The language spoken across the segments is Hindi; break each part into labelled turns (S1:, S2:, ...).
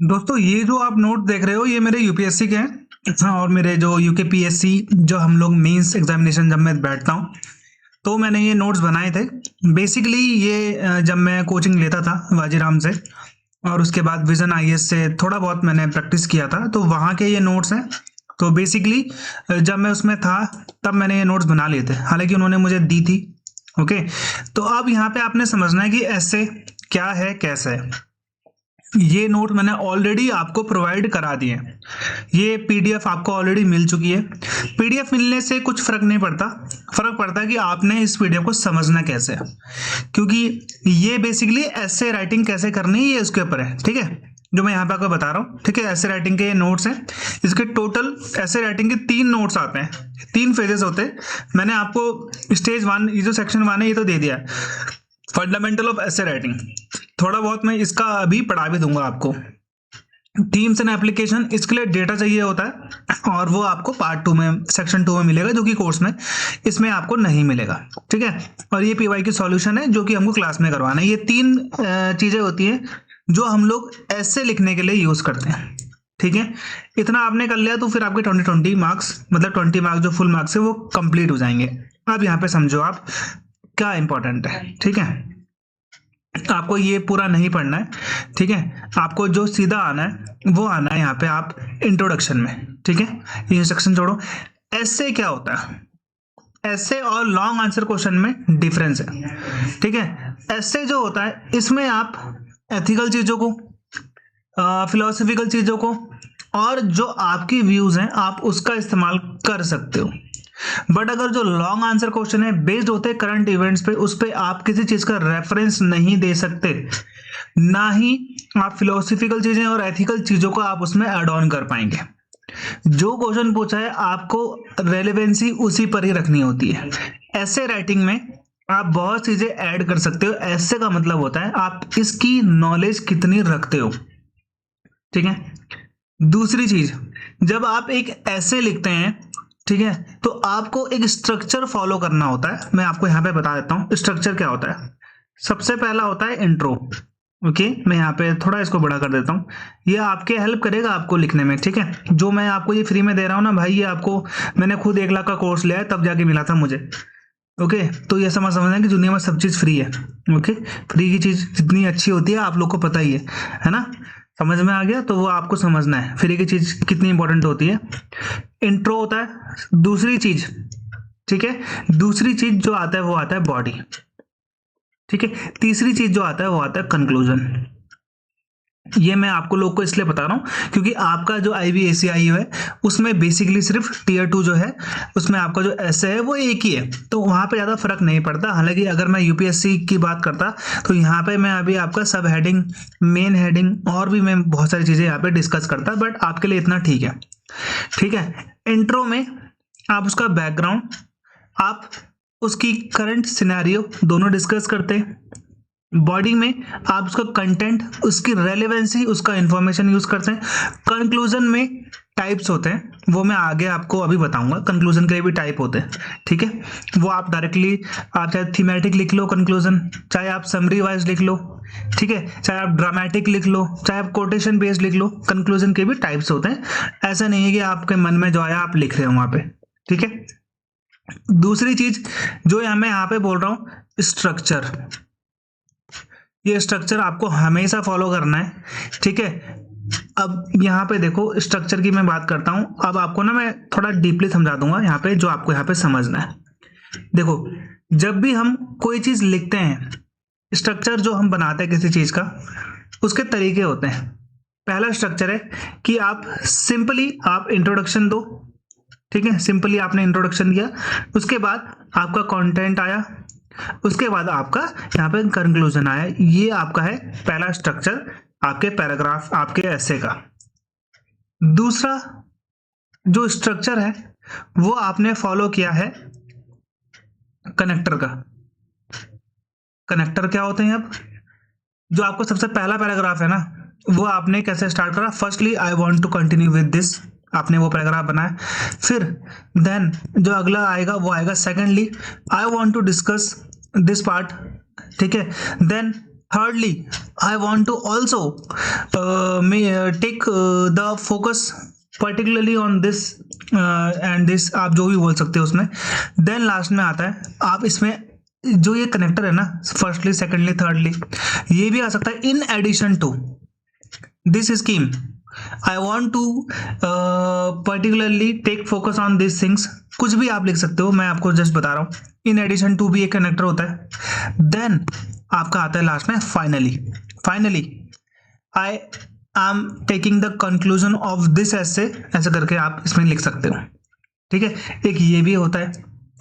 S1: दोस्तों ये जो आप नोट देख रहे हो ये मेरे यूपीएससी के हैं। हाँ, और मेरे जो यूकेपीएससी जो हम लोग मेंस एग्जामिनेशन जब मैं बैठता हूँ तो मैंने ये नोट्स बनाए थे। बेसिकली ये जब मैं कोचिंग लेता था वाजीराम से और उसके बाद विजन आईएएस से थोड़ा बहुत मैंने प्रैक्टिस किया था, तो वहाँ के ये नोट्स हैं। तो बेसिकली जब मैं उसमें था तब मैंने ये नोट्स बना लिए थे, हालांकि उन्होंने मुझे दी थी। ओके, तो अब यहाँ पे आपने समझना है कि ऐसे क्या है कैसे है। ये नोट मैंने ऑलरेडी आपको प्रोवाइड करा दिए। ये पीडीएफ आपको ऑलरेडी मिल चुकी है। पीडीएफ मिलने से कुछ फर्क नहीं पड़ता, फर्क पड़ता है कि आपने इस पीडीएफ को समझना कैसे है, क्योंकि ये बेसिकली ऐसे राइटिंग कैसे करनी है ये इसके ऊपर है। ठीक है, जो मैं यहाँ पे आपको बता रहा हूँ। ठीक है, ऐसे राइटिंग के ये नोट्स हैं। इसके टोटल ऐसे राइटिंग के 3 नोट्स आते हैं, 3 फेजेस होते हैं। मैंने आपको स्टेज 1 ये जो सेक्शन 1 है ये तो दे दिया है, फंडामेंटल ऑफ ऐसे राइटिंग। थोड़ा बहुत मैं इसका अभी पढ़ा भी दूंगा आपको। टीम्स एंड एप्लीकेशन, इसके लिए डेटा चाहिए होता है और वो आपको पार्ट 2 में सेक्शन 2 में मिलेगा, जो कि कोर्स में इसमें आपको नहीं मिलेगा। ठीक है, और ये पीवाई की सॉल्यूशन है जो कि हमको क्लास में करवाना है। ये 3 चीजें होती हैं जो हम लोग ऐसे लिखने के लिए यूज करते हैं। ठीक है, इतना आपने कर लिया तो फिर आपके 20 मार्क्स, मतलब 20 मार्क्स जो फुल मार्क्स है वो कंप्लीट हो जाएंगे। अब यहाँ पे समझो आप क्या इंपॉर्टेंट है। ठीक है, आपको ये पूरा नहीं पढ़ना है। ठीक है, आपको जो सीधा आना है वो आना है यहाँ पे आप इंट्रोडक्शन में। ठीक है, ये इंस्ट्रक्शन छोड़ो। ऐसे क्या होता है, ऐसे और लॉन्ग आंसर क्वेश्चन में डिफरेंस है। ठीक है, ऐसे जो होता है इसमें आप एथिकल चीजों को, फिलोसफिकल चीजों को और जो आपकी व्यूज हैं आप उसका इस्तेमाल कर सकते हो। बट अगर जो लॉन्ग आंसर क्वेश्चन है बेस्ड होते हैं करंट इवेंट्स पे, उस पे आप किसी चीज का रेफरेंस नहीं दे सकते, ना ही आप फिलोसफिकल चीजें और एथिकल चीजों को आप उसमें ऐड ऑन कर पाएंगे। जो क्वेश्चन पूछा है आपको रेलेवेंसी उसी पर ही रखनी होती है। ऐसे राइटिंग में आप बहुत चीजें ऐड कर सकते हो। ऐसे का मतलब होता है आप इसकी नॉलेज कितनी रखते हो। ठीक है, दूसरी चीज, जब आप एक ऐसे लिखते हैं, ठीक है, तो आपको एक स्ट्रक्चर फॉलो करना होता है। मैं आपको यहाँ पे बता देता हूँ स्ट्रक्चर क्या होता है। सबसे पहला होता है इंट्रो। ओके, मैं यहाँ पे थोड़ा इसको बड़ा कर देता हूँ, ये आपके हेल्प करेगा आपको लिखने में। ठीक है, जो मैं आपको ये फ्री में दे रहा हूँ ना भाई, ये आपको मैंने खुद 1 लाख का कोर्स लिया है तब जाके मिला था मुझे। ओके, तो ये समझना कि दुनिया में सब चीज फ्री है। ओके, फ्री की चीज जितनी अच्छी होती है आप लोग को पता ही है ना। समझ में आ गया, तो वो आपको समझना है फ्री की चीज कितनी इंपॉर्टेंट होती है। इंट्रो होता है दूसरी चीज। ठीक है, दूसरी चीज जो आता है वो आता है बॉडी। ठीक है, तीसरी चीज जो आता है वो आता है कंक्लूजन। ये मैं आपको लोग को इसलिए बता रहा हूं क्योंकि आपका जो IBACI है उसमें बेसिकली सिर्फ टियर 2 जो है उसमें आपका जो ऐसे है वो एक ही है, तो वहां पे ज्यादा फर्क नहीं पड़ता। हालांकि अगर मैं यूपीएससी की बात करता तो यहाँ पे मैं अभी आपका सब हेडिंग, मेन हेडिंग और भी मैं बहुत सारी चीजें यहाँ पे डिस्कस करता, बट आपके लिए इतना ठीक है। ठीक है, इंट्रो में आप उसका बैकग्राउंड, आप उसकी करंट सिनेरियो दोनों डिस्कस करते हैं। बॉडी में आप उसका कंटेंट, उसकी रेलेवेंसी, उसका इंफॉर्मेशन यूज करते हैं। कंक्लूजन में टाइप्स होते हैं, वो मैं आगे आपको अभी बताऊंगा। कंक्लूजन के भी टाइप होते हैं। ठीक है, वो आप डायरेक्टली, आप चाहे थीमेटिक लिख लो कंक्लूजन, चाहे आप समरी वाइज लिख लो, ठीक है, चाहे आप ड्रामेटिक लिख लो, चाहे आप कोटेशन बेस्ड लिख लो। कंक्लूजन के भी टाइप्स होते हैं, ऐसा नहीं है कि आपके मन में जो आया आप लिख रहे हो वहां पे। ठीक है, दूसरी चीज जो मैं यहाँ पे बोल रहा हूँ स्ट्रक्चर, ये स्ट्रक्चर आपको हमेशा फॉलो करना है। ठीक है, अब यहाँ पे देखो स्ट्रक्चर की मैं बात करता हूँ। अब आपको ना मैं थोड़ा डीपली समझा दूंगा यहाँ पे, जो आपको यहाँ पे समझना है। देखो, जब भी हम कोई चीज लिखते हैं, स्ट्रक्चर जो हम बनाते हैं किसी चीज का, उसके तरीके होते हैं। पहला स्ट्रक्चर है कि आप सिंपली आप इंट्रोडक्शन दो। ठीक है, सिंपली आपने इंट्रोडक्शन दिया, उसके बाद आपका कंटेंट आया, उसके बाद आपका यहाँ पे कंक्लूजन आया। ये आपका है पहला स्ट्रक्चर आपके पैराग्राफ, आपके ऐसे का। दूसरा जो स्ट्रक्चर है वो आपने फॉलो किया है कनेक्टर का। कनेक्टर क्या होते हैं? अब जो आपको सबसे पहला पैराग्राफ है ना, वो आपने कैसे स्टार्ट करा? Firstly I want to continue with this, आपने वो पैराग्राफ बनाया। फिर देन जो अगला आएगा वो आएगा secondly I want to discuss this part. ठीक है, then thirdly I want to also take the focus particularly on this and this, आप जो भी बोल सकते हो उसमें। देन लास्ट में आता है, आप इसमें जो ये कनेक्टर है ना, फर्स्टली, सेकेंडली, थर्डली, ये भी आ सकता है in addition to this scheme. I want to particularly take focus on this things, कुछ भी आप लिख सकते हो, मैं आपको जस्ट बता रहा हूँ। इन एडिशन टू भी एक कनेक्टर होता है। देन आपका आता है लास्ट में finally I am taking the conclusion of this ऐसे, ऐसे करके आप इसमें लिख सकते हो। ठीक है, एक ये भी होता है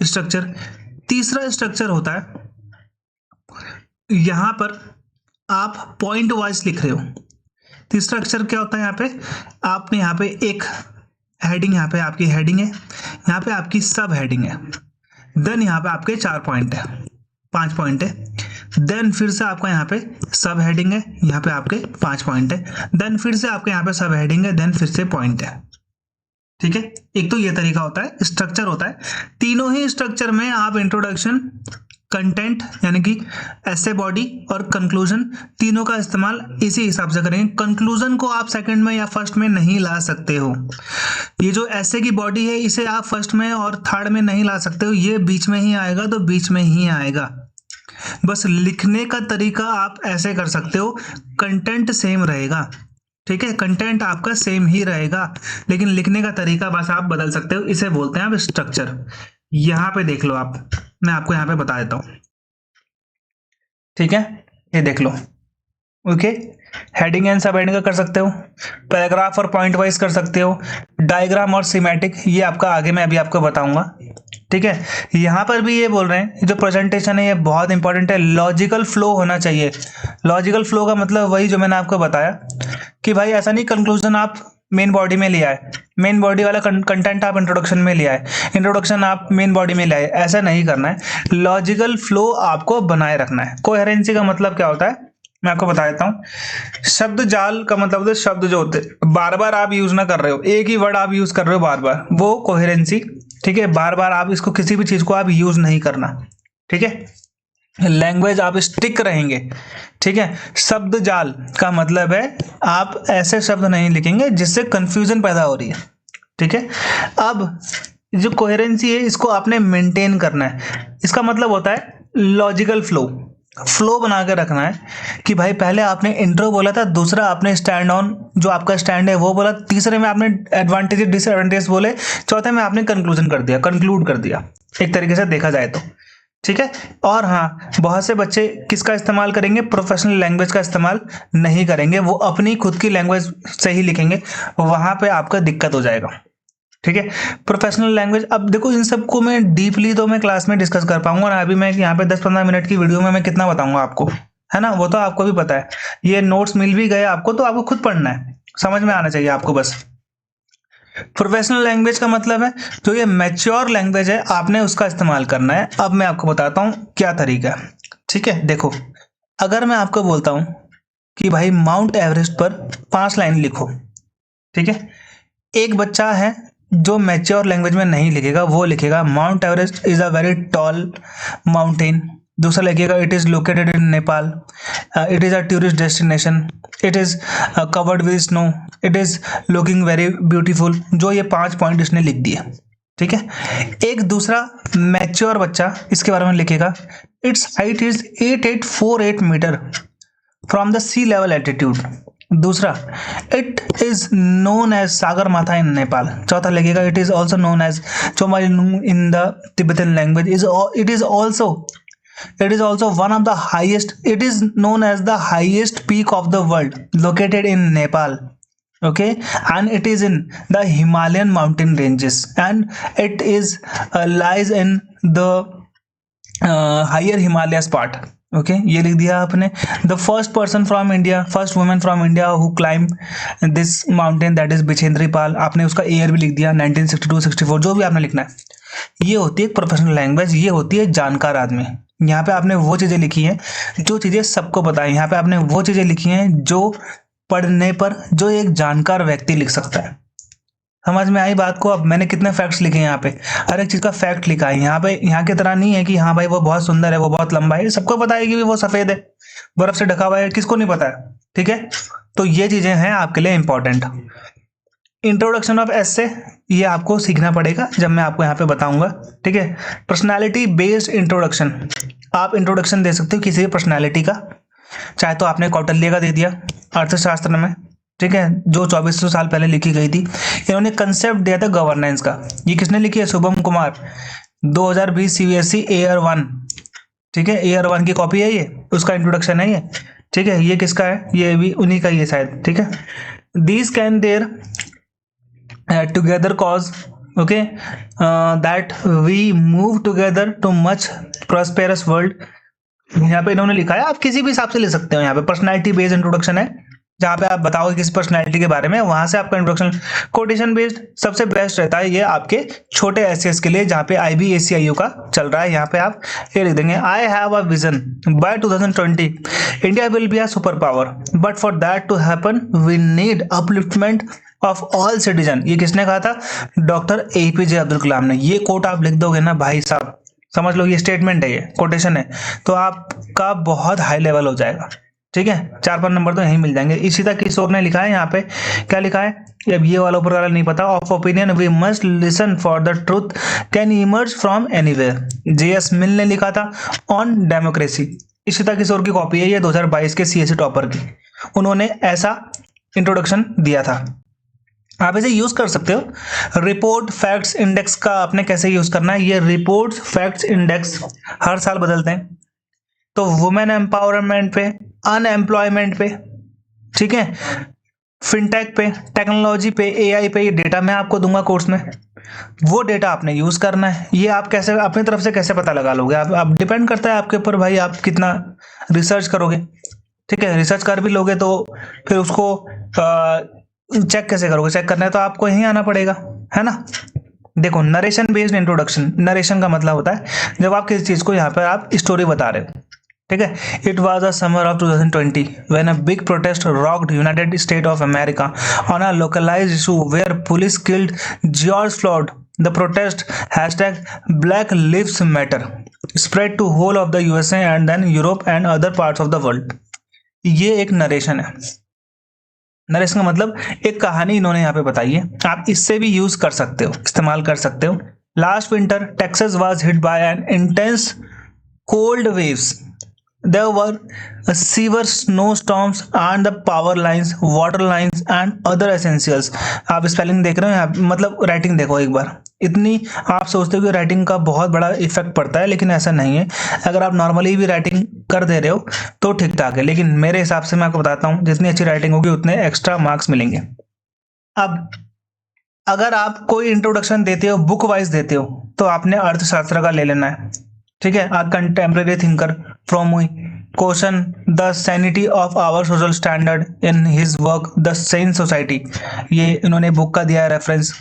S1: स्ट्रक्चर। तीसरा स्ट्रक्चर होता है, यहां पर आप पॉइंट वाइज लिख रहे हो। तीसरा अक्षर क्या होता है, यहाँ पे आपने यहाँ पे एक हेडिंग, यहाँ पे आपकी हेडिंग है, यहाँ पे आपकी सब हेडिंग है, देन यहाँ पे आपके 4 पॉइंट है, 5 पॉइंट है, देन फिर से आपका यहाँ पे सब हेडिंग है, यहाँ पे आपके 5 पॉइंट है, देन फिर से आपके यहाँ पे सब हेडिंग है, देन फिर से पॉइंट है। ठीक है, एक तो ये तरीका होता है, स्ट्रक्चर होता है। तीनों ही स्ट्रक्चर में आप इंट्रोडक्शन, कंटेंट यानी कि ऐसे बॉडी और कंक्लूजन, तीनों का इस्तेमाल इसी हिसाब से करेंगे। कंक्लूजन को आप सेकंड में या फर्स्ट में नहीं ला सकते हो। ये जो ऐसे की बॉडी है, इसे आप फर्स्ट में और थर्ड में नहीं ला सकते हो, ये बीच में ही आएगा तो बीच में ही आएगा। बस लिखने का तरीका आप ऐसे कर सकते हो, कंटेंट सेम रहेगा। ठीक है, कंटेंट आपका सेम ही रहेगा, लेकिन लिखने का तरीका बस आप बदल सकते हो। इसे बोलते हैं आप स्ट्रक्चर। यहां पे देख लो आप, मैं आपको यहां पे बता देता हूं। ठीक है, ये देख लो। ओके, हेडिंग एंड सब हेडिंग का कर सकते हो, पैराग्राफ और पॉइंट वाइज कर सकते हो, डायग्राम और सीमेटिक, ये आपका आगे मैं अभी आपको बताऊंगा। ठीक है, यहां पर भी ये बोल रहे हैं, जो प्रेजेंटेशन है ये बहुत इंपॉर्टेंट है, लॉजिकल फ्लो होना चाहिए। लॉजिकल फ्लो का मतलब वही जो मैंने आपको बताया कि भाई ऐसा नहीं कंक्लूजन आप मेन बॉडी में ले आए, मेन बॉडी वाला कंटेंट आप इंट्रोडक्शन में ले आए, इंट्रोडक्शन आप मेन बॉडी में ले आए, ऐसा नहीं करना है। लॉजिकल फ्लो आपको बनाए रखना है। कोहेरेंसी का मतलब क्या होता है, मैं आपको बता देता हूँ। शब्द जाल का मतलब होता है शब्द जो होते हैं बार बार आप यूज ना कर रहे हो, एक ही वर्ड आप यूज कर रहे हो बार बार, वो कोहेरेंसी। ठीक है, बार बार आप इसको, किसी भी चीज को आप यूज नहीं करना। ठीक है, लैंग्वेज आप स्टिक रहेंगे। ठीक है, शब्द जाल का मतलब है आप ऐसे शब्द नहीं लिखेंगे जिससे कंफ्यूजन पैदा हो रही है। ठीक है, अब जो कोहेरेंसी है इसको आपने मेंटेन करना है। इसका मतलब होता है लॉजिकल फ्लो बना के रखना है कि भाई पहले आपने इंट्रो बोला था, दूसरा आपने स्टैंड ऑन, जो आपका स्टैंड है वो बोला, तीसरे में आपने एडवांटेज डिसएडवांटेज बोले, चौथे में आपने कंक्लूड कर दिया एक तरीके से देखा जाए तो। ठीक है, और हाँ, बहुत से बच्चे किसका इस्तेमाल करेंगे, प्रोफेशनल लैंग्वेज का इस्तेमाल नहीं करेंगे, वो अपनी खुद की लैंग्वेज से ही लिखेंगे, वहां पे आपका दिक्कत हो जाएगा। ठीक है, प्रोफेशनल लैंग्वेज, अब देखो इन सबको मैं डीपली तो मैं क्लास में डिस्कस कर पाऊंगा ना, अभी मैं यहाँ पे 10-15 मिनट की वीडियो में मैं कितना बताऊंगा आपको, है ना, वो तो आपको भी पता है। ये नोट्स मिल भी गए आपको तो आपको खुद पढ़ना है, समझ में आना चाहिए आपको बस। प्रोफेशनल लैंग्वेज का मतलब है जो ये मैच्योर लैंग्वेज है, आपने उसका इस्तेमाल करना है। अब मैं आपको बताता हूँ क्या तरीका है। ठीक है, देखो, अगर मैं आपको बोलता हूँ कि भाई माउंट एवरेस्ट पर 5 लाइन लिखो, ठीक है, एक बच्चा है जो मैच्योर लैंग्वेज में नहीं लिखेगा, वो लिखेगा mount Everest is a very tall mountain. दूसरा लिखेगा it is located in Nepal, it is a tourist destination, it is covered with snow, it is looking very beautiful. जो ये 5 पॉइंट इसने लिख दिए। ठीक है, एक दूसरा मैच्योर बच्चा इसके बारे में लिखेगा it's height is 8848 metre from the sea level altitude. दूसरा, it is known as Sagarmatha in Nepal. चौथा लिखेगा it is also known as Chomolungma in the Tibetan language, it is also one of the highest, it is known as the highest peak of the world, located in Nepal. Okay, and it is in the Himalayan mountain ranges, and it is lies in the higher Himalayas part. Okay, ये लिख दिया आपने। The first person from India, first woman from India who climbed this mountain, that is Bachendri पाल। आपने उसका ईयर भी लिख दिया 1962-64, जो भी आपने लिखना है। ये होती है प्रोफेशनल लैंग्वेज, ये होती है जानकार आदमी। यहाँ पे आपने वो चीजें लिखी हैं जो चीजें सबको पता है, यहाँ पे आपने वो चीजें लिखी हैं जो पढ़ने पर जो एक जानकार व्यक्ति लिख सकता है। समझ में आई बात को? अब मैंने कितने फैक्ट्स लिखे हैं यहाँ पे, हर एक चीज का फैक्ट लिखा है यहाँ पे। यहाँ की तरह नहीं है कि हाँ भाई वो बहुत सुंदर है, वो बहुत लंबा है, सबको पता है कि वो सफेद है, बर्फ से ढका हुआ है, किसको नहीं पता है? ठीक है, तो ये चीजें हैं आपके लिए इंपॉर्टेंट। इंट्रोडक्शन ऑफ एसे ये आपको सीखना पड़ेगा जब मैं आपको यहाँ पे बताऊंगा। ठीक है, पर्सनालिटी बेस्ड इंट्रोडक्शन, आप इंट्रोडक्शन दे सकते हो किसी भी पर्सनालिटी का, चाहे तो आपने कौटिल्य का दे दिया अर्थशास्त्र में, ठीक है, जो 2400 साल पहले लिखी गई थी। इन्होंने कंसेप्ट दिया था गवर्नेंस का, ये किसने लिखी है? शुभम कुमार, 2020 सीबीएसई एयर 1, ठीक है, एयर 1 की कॉपी है ये, उसका इंट्रोडक्शन है ये। ठीक है, ये किसका है? ये भी उन्हीं का ही है शायद। ठीक है, these can there together cause, okay, that we move together to much prosperous world. यहाँ पे इन्होंने लिखा है, आप किसी भी हिसाब से ले सकते हो, यहाँ पे पर्सनैलिटी बेस्ड इंट्रोडक्शन है, जहाँ पे आप बताओगे किस पर्सनैलिटी के बारे में, वहां से आपका इंट्रोडक्शन। कोटेशन बेस्ड सबसे बेस्ट रहता है ये आपके छोटे एसेस के लिए, जहाँ पे IBACIU का चल रहा है। यहाँ पे आप ये लिख देंगे, I have a vision by 2020 India will be a super power, but for that to happen we need upliftment of all citizen. ये किसने कहा था? डॉक्टर APJ अब्दुल कलाम ने। ये कोट आप लिख दोगे ना भाई साहब, समझ लो ये स्टेटमेंट है, ये कोटेशन है, तो आपका बहुत हाई लेवल हो जाएगा। ठीक है, 4-5 नंबर तो यहीं मिल जाएंगे। इशिता किशोर ने लिखा है यहाँ पे, क्या लिखा है? अब ये वाला ऊपर वाला नहीं पता। Of opinion we must listen for the truth can emerge from anywhere. JS Mill ने लिखा था ऑन डेमोक्रेसी। इशिता किशोर की कॉपी है ये, 2022 के CSE टॉपर की, उन्होंने ऐसा इंट्रोडक्शन दिया था। आप इसे यूज कर सकते हो। रिपोर्ट फैक्ट्स इंडेक्स का आपने कैसे यूज करना है? ये रिपोर्ट फैक्ट्स इंडेक्स हर साल बदलते हैं, तो वुमेन एम्पावरमेंट पे, अनएम्प्लॉयमेंट पे, ठीक है, फिनटेक पे, टेक्नोलॉजी पे, AI पे, ये डेटा मैं आपको दूंगा कोर्स में, वो डेटा आपने यूज करना है। ये आप कैसे अपनी तरफ से कैसे पता लगा लोगे? आप डिपेंड करता है आपके ऊपर भाई, आप कितना रिसर्च करोगे। ठीक है, रिसर्च कर भी लोगे तो फिर उसको चेक कैसे करोगे? चेक करना है तो आपको यहीं आना पड़ेगा, है ना। देखो, नरेशन बेस्ड इंट्रोडक्शन, नरेशन का मतलब होता है जब आप किसी चीज को यहाँ पर आप स्टोरी बता रहे हो। ठीक है, it was a summer of 2020 when a big protest rocked United State of America on a localised issue where police killed George Floyd. The protest #Black Lives Matter spread to whole of the USA and then Europe and other parts of the world। ये एक नरेशन है। नरेशन का मतलब एक कहानी इन्होंने यहाँ पे बताई है, आप इससे भी यूज कर सकते हो, इस्तेमाल कर सकते हो। Last winter Texas was hit by N intense cold waves, there were severe snowstorms and the power lines, water lines and other essentials। आप स्पेलिंग देख रहे हो यहाँ, मतलब राइटिंग देखो एक बार। इतनी आप सोचते हो कि राइटिंग का बहुत बड़ा इफेक्ट पड़ता है, लेकिन ऐसा नहीं है। अगर आप नॉर्मली भी राइटिंग कर दे रहे हो तो ठीक ठाक है, लेकिन मेरे हिसाब से मैं आपको बताता हूँ, जितनी अच्छी राइटिंग होगी उतने एक्स्ट्रा मार्क्स मिलेंगे। अब अगर आप कोई इंट्रोडक्शन देते हो, बुक वाइज देते हो, तो आपने अर्थशास्त्र का ले लेना है। ठीक है, a contemporary thinker Fromm who question the sanity of our social standard in his work the sane society, ये इन्होंने बुक का दिया है रेफरेंस।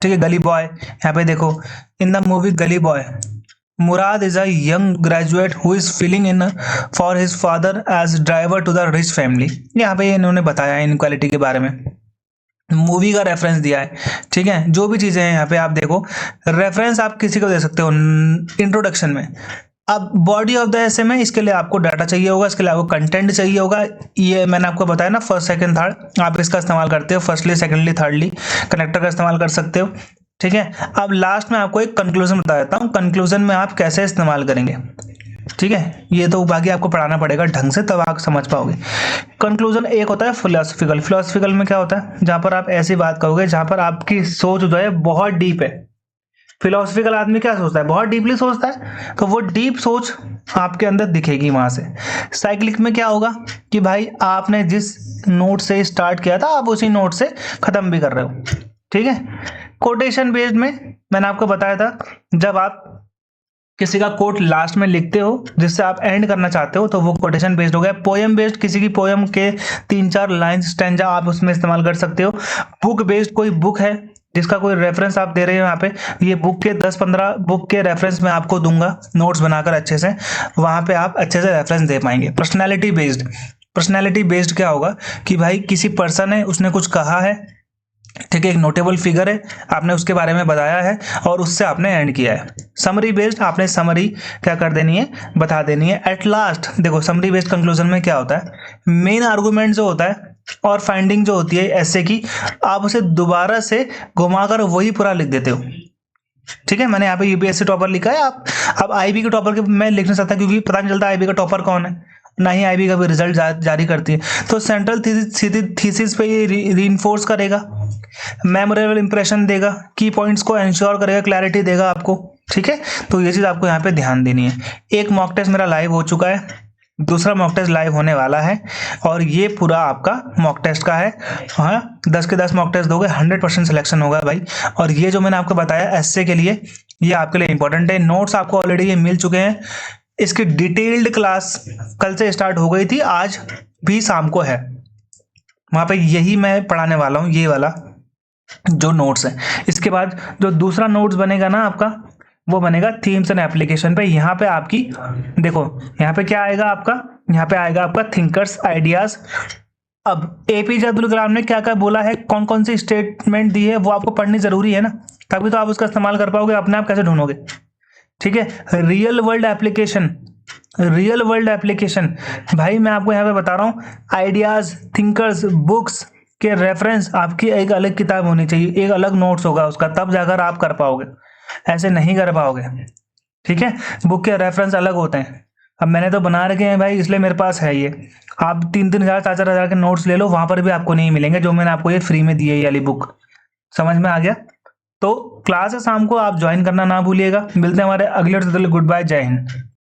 S1: ठीक है, गली बॉय, यहाँ पे देखो, in the movie Gully Boy Murad is a young graduate who is feeling in for his father as driver to the rich family. यहाँ पे इन्होंने बताया इनक्वालिटी के बारे में, मूवी का रेफरेंस दिया है। ठीक है, जो भी चीजें हैं यहाँ पे आप देखो, रेफरेंस आप किसी को दे सकते हो इंट्रोडक्शन में। अब बॉडी ऑफ द एसे में इसके लिए आपको डाटा चाहिए होगा, इसके लिए आपको कंटेंट चाहिए होगा। ये मैंने आपको बताया ना, फर्स्ट सेकंड थर्ड आप इसका इस्तेमाल करते हो, फर्स्टली सेकंडली थर्डली कनेक्टर का इस्तेमाल कर सकते हो। ठीक है, अब लास्ट में आपको एक कंक्लूजन बता देता हूँ, कंक्लूजन में आप कैसे इस्तेमाल करेंगे। ठीक है, ये तो बाकी आपको पढ़ाना पड़ेगा ढंग से, तब आप समझ पाओगे। कंक्लूजन एक होता है फिलोसफिकल। फिलोसफिकल में क्या होता है? जहां पर आप ऐसी बात कहोगे जहां पर आपकी सोच जो है बहुत डीप है। फिलोसफिकल आदमी क्या सोचता है? बहुत डीपली सोचता है, तो वो डीप सोच आपके अंदर दिखेगी वहां से। साइक्लिक में क्या होगा कि भाई आपने जिस नोट से स्टार्ट किया था आप उसी नोट से खत्म भी कर रहे हो। ठीक है, कोटेशन बेस्ड में मैंने आपको बताया था, जब आप किसी का कोट लास्ट में लिखते हो जिससे आप एंड करना चाहते हो तो वो कोटेशन बेस्ड हो गया। पोएम बेस्ड, किसी की पोएम के 3-4 लाइंस स्टैंजा आप उसमें इस्तेमाल कर सकते हो। बुक बेस्ड, कोई बुक है जिसका कोई रेफरेंस आप दे रहे हो यहाँ पे, ये बुक के 10-15 बुक के रेफरेंस मैं आपको दूंगा नोट्स बनाकर अच्छे से, वहां पे आप अच्छे से रेफरेंस दे पाएंगे। पर्सनैलिटी बेस्ड, पर्सनैलिटी बेस्ड क्या होगा कि भाई किसी पर्सन है, उसने कुछ कहा है, ठीक है, एक नोटेबल फिगर है, आपने उसके बारे में बताया है और उससे आपने एंड किया है। समरी बेस्ड आपने समरी क्या कर देनी है, बता देनी है। एट लास्ट देखो समरी बेस्ड कंक्लूजन में क्या होता है, मेन आर्गुमेंट जो होता है और फाइंडिंग जो होती है ऐसे की, आप उसे दोबारा से घुमाकर वही पूरा लिख देते हो। ठीक है, मैंने यहाँ पे यूपीएससी टॉपर लिखा है, आप अब आईबी के टॉपर के मैं लिख नहीं सकता क्योंकि पता नहीं चलता आईबी का टॉपर कौन है, ना ही आईबी का भी रिजल्ट जारी करती है। तो सेंट्रल थीसिस पे ये रीइंफोर्स करेगा, मेमोरेबल इंप्रेशन देगा, की पॉइंट्स को एंश्योर करेगा, क्लैरिटी देगा आपको। ठीक है, तो ये चीज आपको यहाँ पे ध्यान देनी है। एक मॉक टेस्ट मेरा लाइव हो चुका है, दूसरा मॉक टेस्ट लाइव होने वाला है और ये पूरा आपका मॉक टेस्ट का है। हाँ, 10 के 10 मॉक टेस्ट दोगे 100% सिलेक्शन होगा भाई। और ये जो मैंने आपको बताया एसए के लिए, ये आपके लिए इंपॉर्टेंट है। नोट्स आपको ऑलरेडी ये मिल चुके हैं। इसकी डिटेल्ड क्लास कल से स्टार्ट हो गई थी, आज भी शाम को है, वहां पे यही मैं पढ़ाने वाला हूँ, ये वाला जो नोट्स है। इसके बाद जो दूसरा नोट्स बनेगा ना आपका, वो बनेगा थीम्स एंड एप्लीकेशन पे। यहाँ पे आपकी देखो, यहाँ पे क्या आएगा आपका, यहाँ पे आएगा आपका थिंकर्स आइडियाज। अब एपीजे अब्दुल कलाम ने क्या क्या बोला है, कौन कौन सी स्टेटमेंट दी है, वो आपको पढ़नी जरूरी है ना, तभी तो आप उसका इस्तेमाल कर पाओगे, अपने आप कैसे ढूंढोगे। ठीक है, real world application, real world application भाई मैं आपको यहाँ पे बता रहा हूँ, आइडियाज, थिंकर्स, बुक्स के रेफरेंस आपकी एक अलग किताब होनी चाहिए, एक अलग नोट्स होगा उसका, तब जाकर आप कर पाओगे, ऐसे नहीं कर पाओगे। ठीक है, बुक के रेफरेंस अलग होते हैं। अब मैंने तो बना रखे हैं भाई, इसलिए मेरे पास है ये। आप 3-3 हज़ार 4-4 हज़ार के नोट्स ले लो, वहां पर भी आपको नहीं मिलेंगे जो मैंने आपको ये फ्री में दी है ये वाली बुक। समझ में आ गया? तो क्लास है शाम को, आप ज्वाइन करना ना भूलिएगा। मिलते हैं हमारे अगले, गुड बाय, जय हिंद।